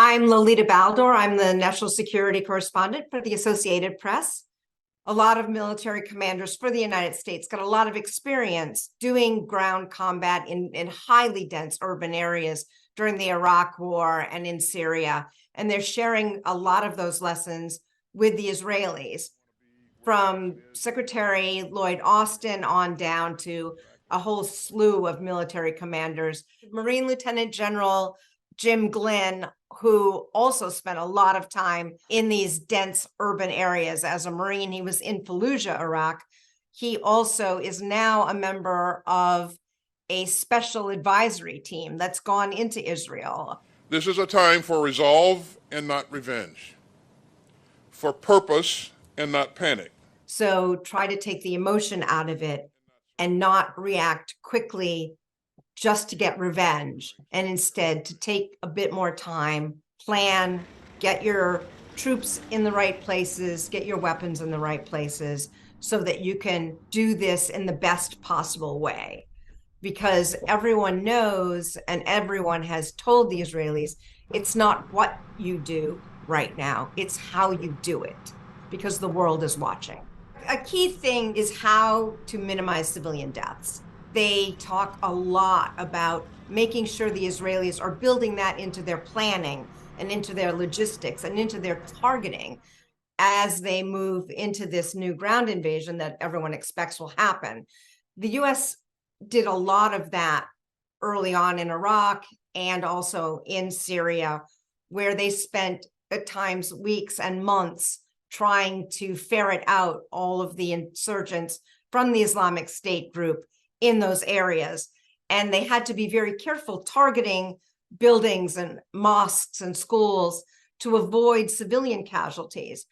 I'm Lolita Baldor. I'm the national security correspondent for the Associated Press. A lot of military commanders for the United States got a lot of experience doing ground combat in highly dense urban areas during the Iraq War and in Syria. And they're sharing a lot of those lessons with the Israelis, from Secretary Lloyd Austin on down to a whole slew of military commanders. Marine Lieutenant General Jim Glynn, who also spent a lot of time in these dense urban areas as a Marine. He was in Fallujah, Iraq. He also is now a member of a special advisory team that's gone into Israel. This is a time for resolve and not revenge, for purpose and not panic. So try to take the emotion out of it and not react quickly just to get revenge, and instead to take a bit more time, plan, get your troops in the right places, get your weapons in the right places so that you can do this in the best possible way. Because everyone knows and everyone has told the Israelis, it's not what you do right now, it's how you do it, because the world is watching. A key thing is how to minimize civilian deaths. They talk a lot about making sure the Israelis are building that into their planning and into their logistics and into their targeting as they move into this new ground invasion that everyone expects will happen. The US did a lot of that early on in Iraq and also in Syria, where they spent at times weeks and months trying to ferret out all of the insurgents from the Islamic State group in those areas. And they had to be very careful targeting buildings and mosques and schools to avoid civilian casualties.